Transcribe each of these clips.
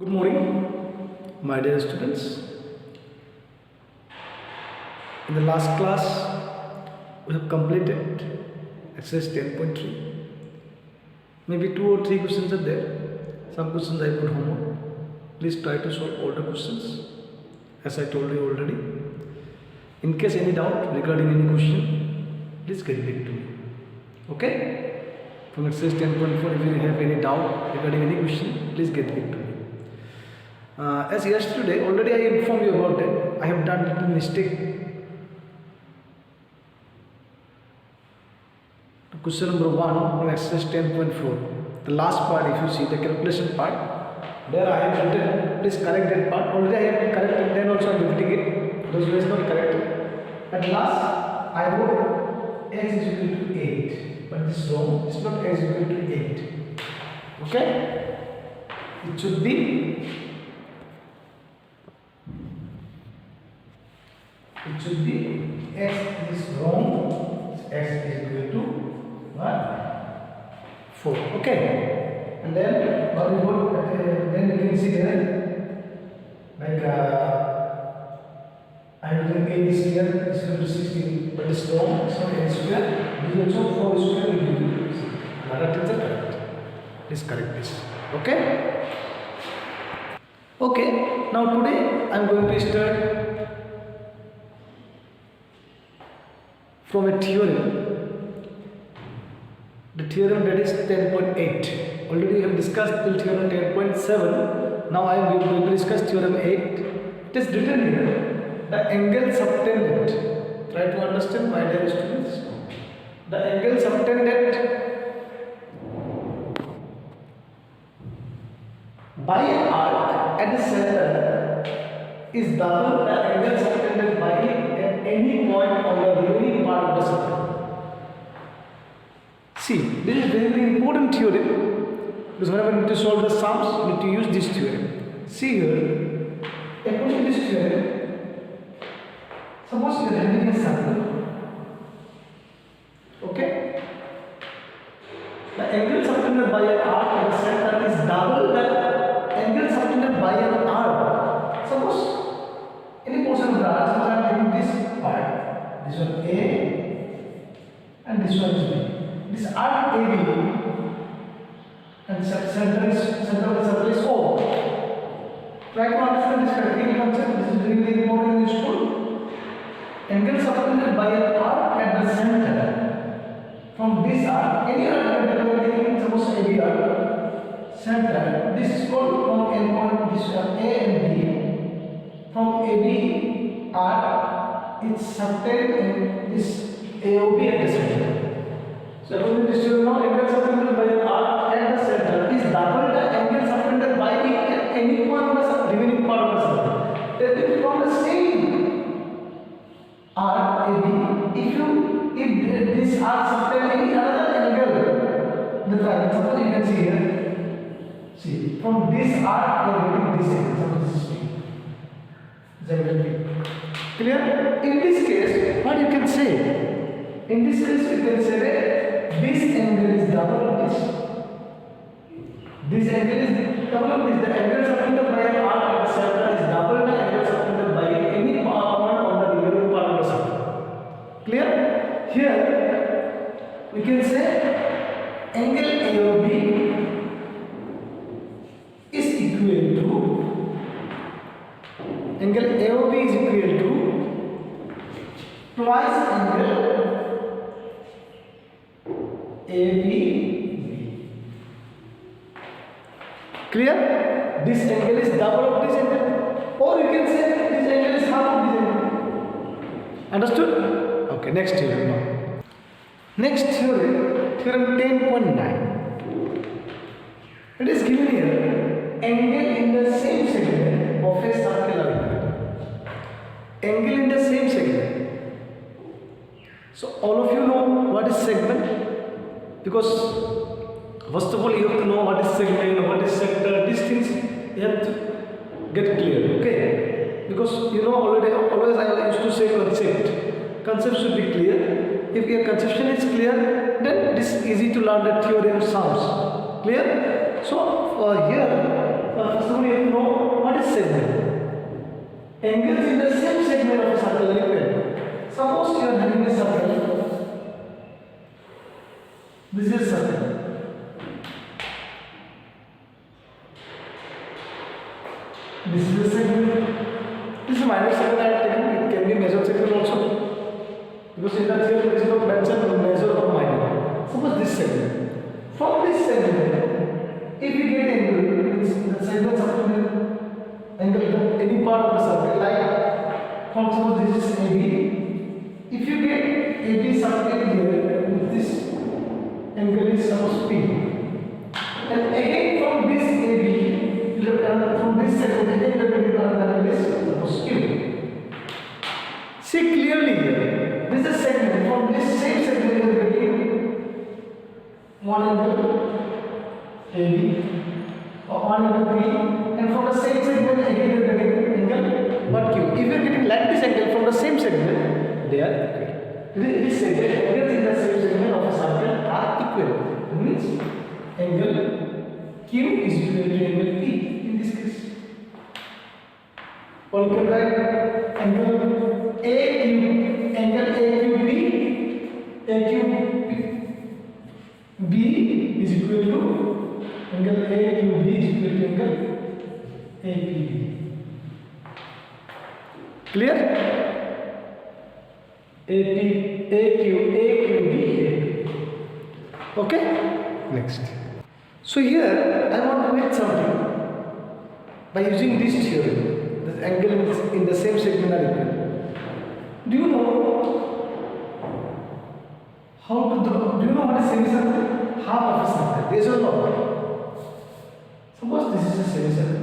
Good morning, my dear students. In the last class, we have completed exercise 10.3. Maybe 2 or 3 questions are there. Some questions I put homework. Please try to solve all the questions as I told you already. In case any doubt regarding any question, please get back to me. Okay? From exercise 10.4, if you have any doubt regarding any question, please get back to me. As yesterday, already I informed you about it. I have done a little mistake. Question number 1 from exercise 10.4. The last part, if you see the calculation part, there I have written, please correct that part. Already I have corrected, then also I am repeating it. Those ways not corrected. At last, I wrote x is equal to 8. But this is wrong. It's not x is equal to 8. Okay? It should be x is wrong. X is equal to what? 4. Okay. And then what we put, then you can see there, like I am doing 8 is here is equal to 16, but it's wrong. So a square, this also 4 square will give you another things are correct. Please correct this. Okay? Okay. Now today I am going to start from a theorem. The theorem that is 10.8. Already we have discussed the theorem 10.7. Now I am going to discuss theorem 8. It is written here, the angle subtended. Try to understand, my dear students. The angle subtended by an arc at the center is double the angle subtended by it at any point on the remaining part of the circle. See, this is very, very important theorem, because whenever you need to solve the sums, you need to use this theorem. See here, according to this theorem, suppose you are having a circle. Okay? The angle subtended by an arc at the center is double the angle subtended by an arc. Suppose any portion of the arc, suppose I am taking this part, this one A and this one is B. This arc AB and center of the circle is O. Try to understand this practical concept. This is really important in school. Angle subtended by an arc at the center. From this arc, any arc that we are taking, suppose AB arc, center. This is called from endpoint. This one A and B. From AB arc, it's subtended in this AOB at the center. So according to this theorem, now angle subtended by an arc at the center is double the angle subtended by it at any point of the remaining part of the circle. That is from the same arc AB. If this arc subtend any other angle, the triangle. Suppose you can see here. See, from this arc we are getting this angle. Suppose this is B. This angle B. Clear? In this case, what you can say? In this case, you can say that this angle is double of this. This angle is double of this. The angle subtended by an arc at the center is double the angle subtended by any point on the remaining part of the circle. Clear? Here we can say angle AOB is equal to twice angle AB. Clear? This angle is double of this angle, or you can say this angle is half of this angle. Understood? Okay, next theorem now. Next theorem, theorem 10.9. It is given here, angle in the same segment of a circular angle in the same segment. So all of you know what is segment? Because first of all you have to know what is segment, what is sector, these things you have to get clear, okay? Because you know already, always I used to say concept. Concept should be clear. If your conception is clear, then it is easy to learn the theorem sums. Clear? So here, first of all you have to know angles in the same segment of a circle are equal. Suppose you are having a circle. This is a circle. This is a segment. This is a minor segment I have taken. It can be measured segment also. Because in that here there is no mention of measure or minor. Suppose this segment. From this segment, if you get angle, means the segment subtended angle any part of the circle, like from suppose this is AB. If you get AB subtended here, this angle is suppose P. And again from this AB, from this segment, again the angle is suppose Q. See clearly here. This is a segment. From this same segment, you are getting one angle AB or one angle P, and from the same segment again you are getting angle 1Q. If you are getting like this angle from the same segment, they are equal. This segment, angles in the same segment of a circle are equal. That means angle Q is equal to angle P in this case. Or you can write angle AQ, angle AQB, AQB is equal to angle AQB is equal to angle APB. Clear? AQB. Okay? Next. So here I want to make something by using this theorem. The angles in the same segment are equal. Do you know how to draw? Do you know what is semicircle? Half of a circle. Yes or no? Suppose this is a semicircle.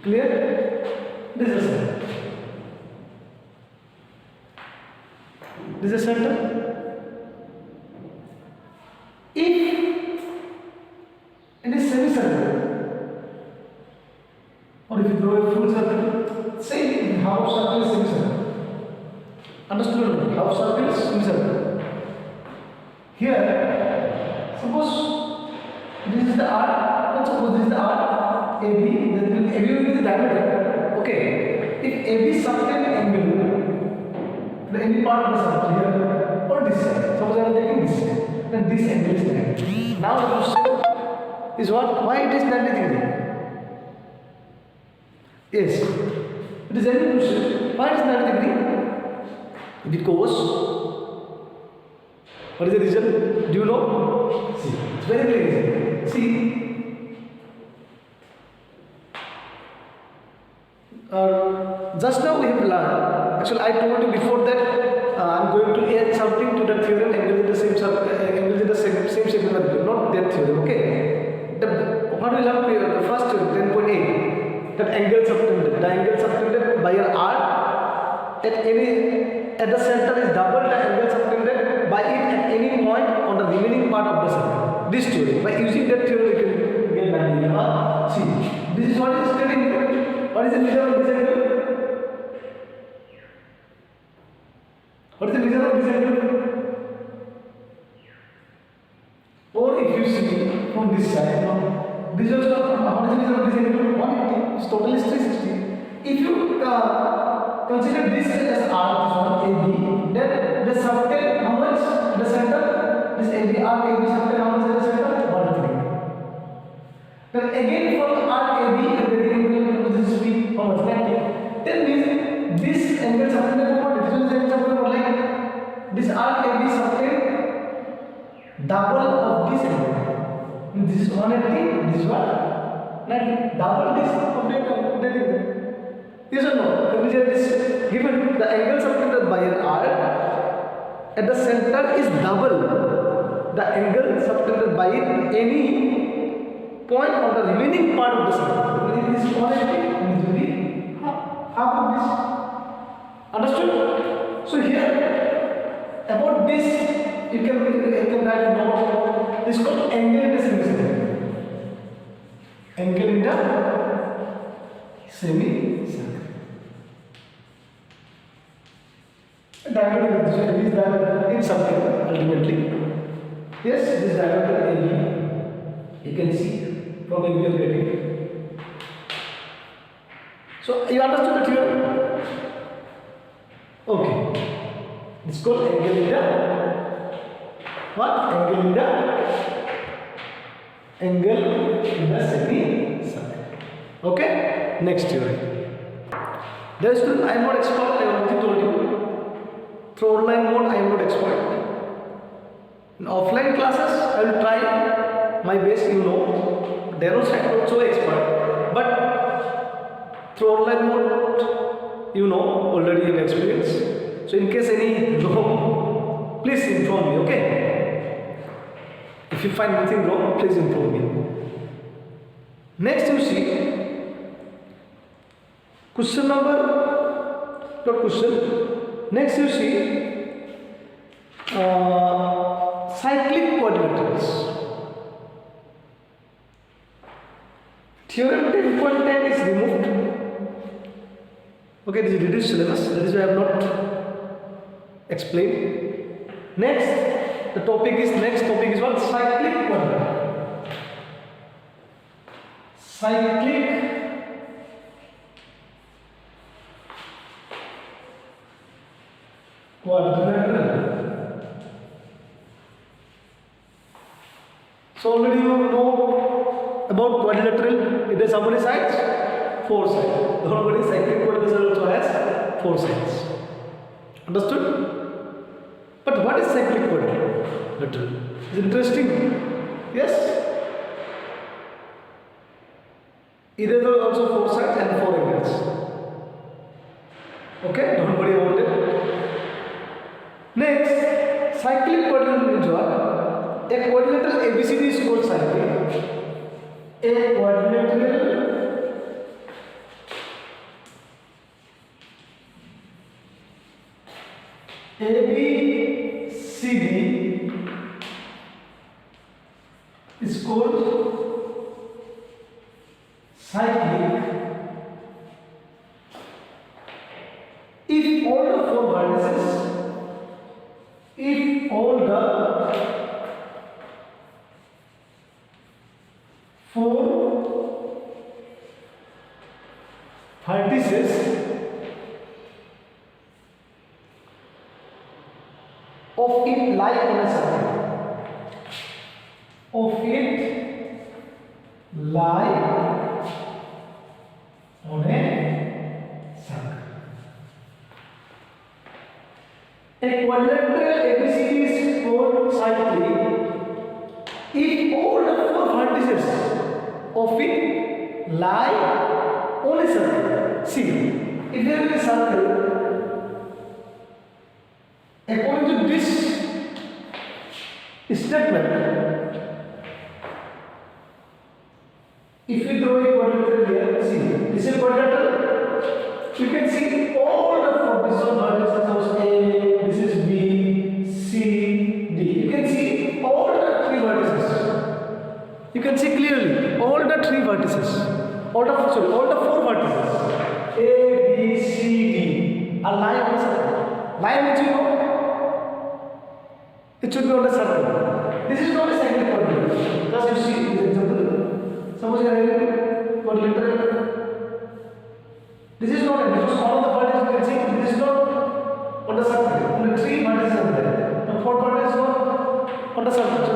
Clear? This is a circle. This is a center. If it is semicircle, or if you draw a full circle, say half circle is semicircle. Understood? Half circle is semicircle. Here, suppose this is the arc. Let's suppose this is the arc AB. Then AB will be the diameter. Okay. If AB subtend angle, any part of the circle here or this side. Suppose I am taking this side. Then this angle is 90. Now the question is what? Why it is 90 degree? Yes, it is any question. Why it is 90 degree? Because what is the reason? Do you know? See, it's very easy. See, just now we have learned. Actually, I told you before that I am going to add something to that theorem. Angles in the same segment, not that theorem. Okay. What we learned here? The first theorem, 10.8. That angle subtended. The angle subtended by an arc at the center is double the angle subtended by it at any point on the remaining part of the circle. This theorem. By using that theorem, you can get 90 degree. See, this is what is stating. What is the measure of this angle? What is the measure of this angle? Or if you see from this side, this is also what is the measure of this angle? 180. It's totally 360. If you consider this as arc, AB, then the subtend how much? The center, this AB arc AB subtend how much at the center? 180. Then again from arc AB, you are getting angle this is how much? 90. Then means this angle subtended what? This is angle subtended like this arc AB subtend double of this angle. This is 180. This is what? 90. Double this of that angle. Yes or no? The measure is given. The angle subtended by an arc at the center is double the angle subtended by any point on the remaining part of the circle. If this is 180, it will be half of this. Understood? So here about this you can write a note. This is called angle in the semicircle. Angle in the semicircle. Diameter is diameter in circle ultimately. Yes, this diameter AB you can see Probably you are getting. So you understood the theorem? Okay. It's called angle in the what? Angle in the semicircle. Okay. Next theorem. There is student I am not expert. I already told you. Through online mode I am not expert. In offline classes I will try my best. You know. There also I am not so expert. But through online mode, you know, already you have experience. So in case any wrong, please inform me, okay? If you find anything wrong, please inform me. Next you see, question number, not question. Next you see, cyclic quadrilaterals. Theorem 10.10 is removed. Okay, this is reduced syllabus. That is why I have not explained. Next, the topic is what? Cyclic quadrilateral. Cyclic quadrilateral. So already you know about quadrilateral. It has how many sides? 4 sides. Don't worry, cyclic quadrilateral also has 4 sides. Understood? But what is cyclic quadrilateral? It's interesting. Yes? Either there are also 4 sides and 4 angles. Okay? Don't worry about it. Next, cyclic quadrilateral means what? A quadrilateral ABCD is called cyclic. A quadrilateral ABCD is called cyclic if all the 4 vertices, if all the 4 vertices of it lie on a circle. Of it lie on a circle. A quadrilateral ABCD is called cyclic if all the 4 vertices of it lie on a circle. See, if there is a circle, according to this statement, if you draw a quadrilateral here, see, this is a quadrilateral. You can see all the 4 vertices of A, this is B, C, D. You can see all the 3 vertices. You can see clearly all the 3 vertices. All the 4 vertices. A, B, C, D are lying on the circle. Line which you know. It should be on a circle. This is not a cyclic quadrilateral. Just you see this example. Suppose you are having quadrilateral. This is not a, because all of the vertices you can see this is not on the circle. Only 3 vertices are there. The 4 vertices are on the circle. So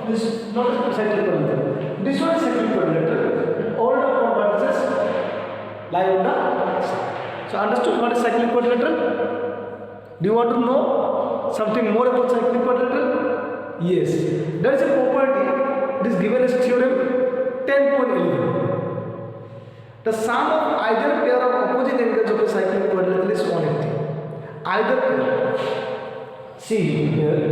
this is not a cyclic quadrilateral. This one is cyclic quadrilateral. All the 4 vertices lie on the circle. So understood what is cyclic quadrilateral? Do you want to know something more about cyclic quadrilateral? Yes. There is a property. It is given as theorem 10.11. The sum of either pair of opposite angles of a cyclic quadrilateral is 180. Either pair. See here.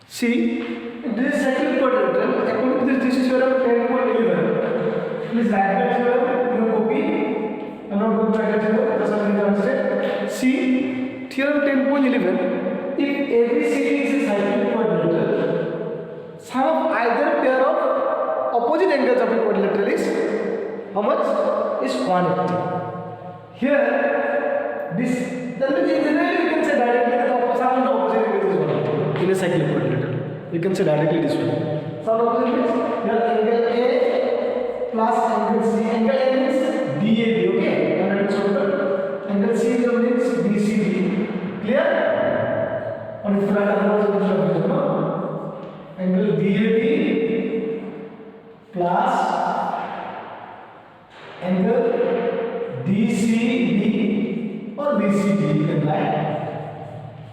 See, this is cyclic quadrilateral. According to this is theorem 10.11. Please write that theorem. No copy. I am not going to write that theorem. That's what we understand. See, theorem 10.11. If ABCD is a cyclic quadrilateral, sum of either pair of opposite angles of a quadrilateral is how much? Is 180. here this, that means in general you can say directly that the sum of the opposite angles is 180 in a cyclic quadrilateral. You can say directly this one. Sum of opposite means here angle A plus angle C. Angle A means DAB, okay? And that is what angle C means BCD. Clear? And if you write angle DAB plus angle DCB or BCD, you can write,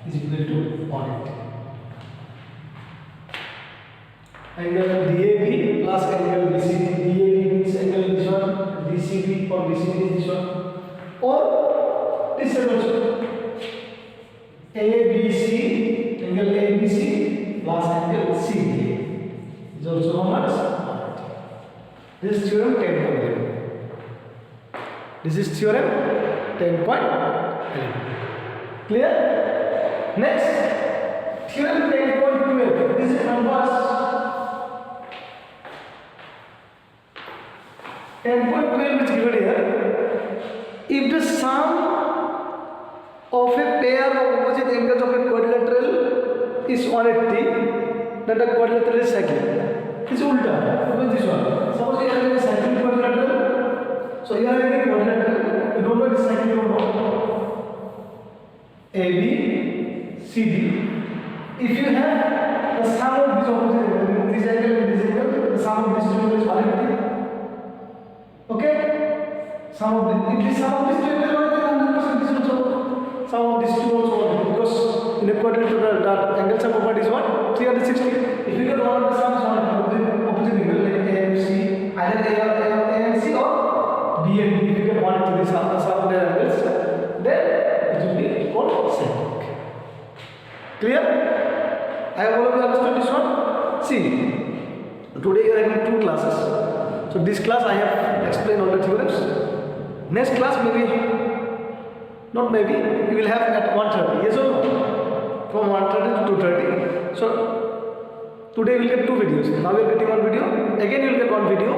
is equal to 180. Angle DAB plus angle BCD. DAB means angle this one, DCB or BCD is this one, or this is also ABC, angle ABC plus angle CA is also how much? 180. This is theorem 10.11. This is theorem 10.11. Clear? Next, theorem 10.12. This is numbers. 10.12 is given here. If the sum of a pair of opposite angles of a quadrilateral is 180, then the quadrilateral is cyclic. It's ulta. What is this one? Suppose you have a cyclic quadrilateral. So here I have a quadrilateral. You don't know it is cyclic or not. A, B, C, D. If you have the sum of these opposite angles, this angle and this angle, the sum of these two angles is 180. Okay? Sum of the, if the sum of these two angles is 100%, this also sum of these two also, because in a quadrilateral the angle sum of is what? 360. If you get all of the sums on opposite angle like A and C, either A and C or B and D, if you get one to the sum of their angles, then it will be called cyclic. Clear? I have already understood this one. See, today you are having two classes. So this class I have explained all the theorems. Next class maybe, not maybe, we will have at 1:30. Yes or no? From 1:30 to 2:30. So today we will get two videos. Now we are getting one video. Again you will get one video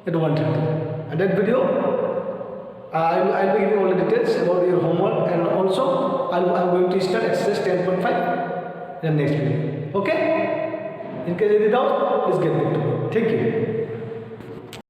at 1:30. And that video, I will be giving all the details about your homework, and also I am going to start exercise 10.5 in the next video. Okay? In case of any doubt, please get back to me. Thank you.